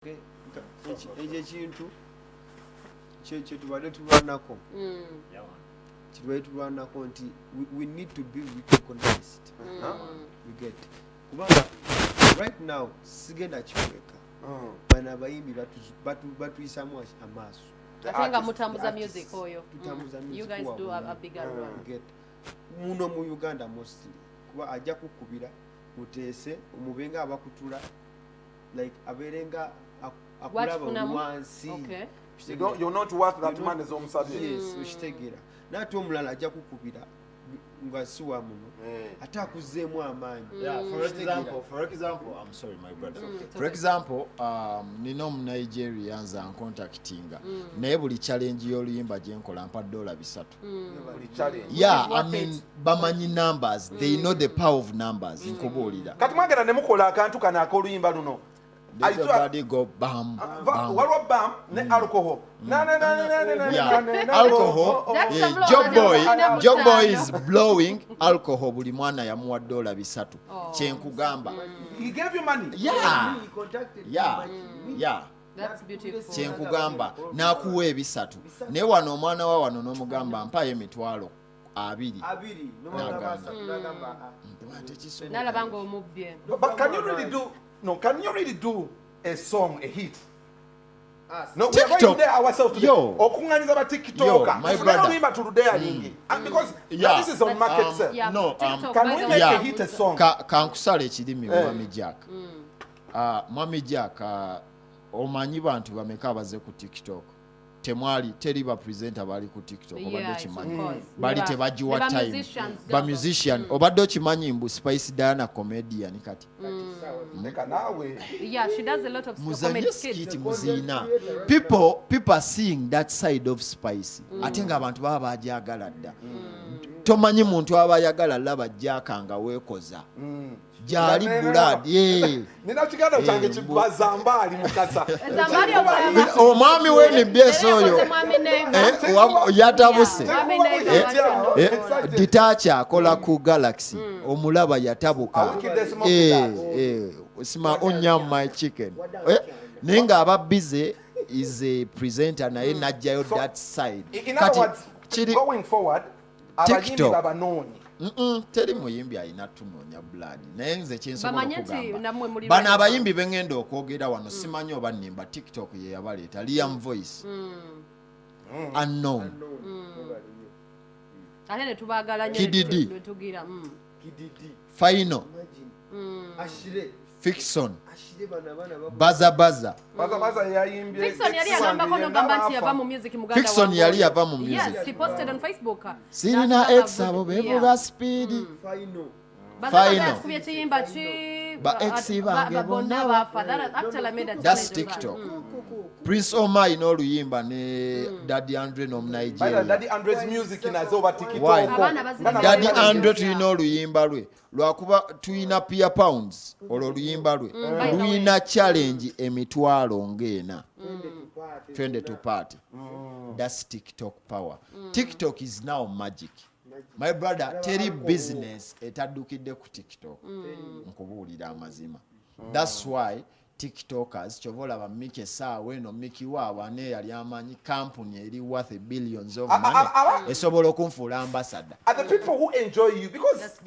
ekyo ekintu kye tubadde tulwanako nti we need to be recognized. You get kubanga right now sigenda kiweka bana abayimbi batuyisamu amaaso atenga mutambuza music oyo you guys do a bigger role. Get muno mu Uganda mostly kuba ajja kukubira muteese omubenga abakutula like aberenga akulaba wansi. Okay. You're not worth that man is omusabye. Yes, ukitegera. Nate omulala ajja kukubira nga siwa muno. Ate akuzeemu amaanyi. Yeah, for example, I'm sorry my brother. For example, nino mu Nigeria nza contactinga. Naye buli challenge y'oluyimba gye nkola mpa $300. Buli challenge. Yeah, I mean bamanyi numbers. They know the power of numbers. Nkubuulira. Kati mwagenda ne mukola akantu kana ak'oluyimba luno. Everybody go bam, bam. What bam? Ne alcohol. Alcohol. Job boy is blowing alcohol. Buli mwana yamuwa $300. Kyenkugamba. He gave you money. Yeah. That's beautiful. Kyenkugamba nakuwa $300. Ne wano omwana wa wano n'omugamba mpayo $20. Nalabanga omubbye. But can you really do a song, a hit? No, we TikTok. are going to dare ourselves today. Okunganiza ba TikToker. My brother. Remember to dare nyingi. And because this is on market sale. Can we make a hit a song? Kankusala ekirimi Mwami Jack. Mwami Jack omanyi bantu bameka abaze ku TikTok. Teri ba presenter bali ku TikTok obadde kimanyi bali tebajiwa time ba musician obadde kimanyi mbu Spice Diana comedian kati Neka nawe. Yeah, she does a lot of comedy skits. Muzina people are seeing that side of Spice ate nga abantu baba bajagala dda tomanyi muntu abayagala laba Jack nga wekoza jali blood nina kiganda kyange kibazamba ali mukasa omwami we ni byesoyo yatabuse ditacha akola ku Galaxy omulaba yatabuka sima onyam my chicken nenga aba busy is a presenter naye najjayo that side kati going forward TikTok babanoni teri muyimbi alina tunoonya blood naye nze kyensobola okugamba bano abayimbi bengenda okwogera wano simanyi oba nnimba TikTok ye yabaleeta Liam Voice unknown ate ne tubagala nnyo Kididi Final Fiction Baza yayimbye Fiction yali agambako n'ogamba nti yava mu music muganda Fiction yali yava mu music. Yes, he posted on Facebook. Sirina ex abo bevuga speed Final kubye kiyimba ki ba ex bange bonna bafa. That actually made a that's TikTok. Prince Omar n'oluyimba ne Daddy Andre no Nigeria. Daddy Andre's music nazo over TikTok. Why? Daddy Andre tulina oluyimba lwe lwakuba tulina Pia Pounds oluyimba lwe luyina challenge emitwalo ngena twende to party. That's TikTok power. TikTok is now magic. My brother, teri business etadukidde ku TikTok. Nkubuulira amazima. That's why TikTokers chovola ba Mike Sawe no Miki Wawa ne yali amanyi company eri worth billions of money esobola okunfuula ambassador. Are the people who enjoy you because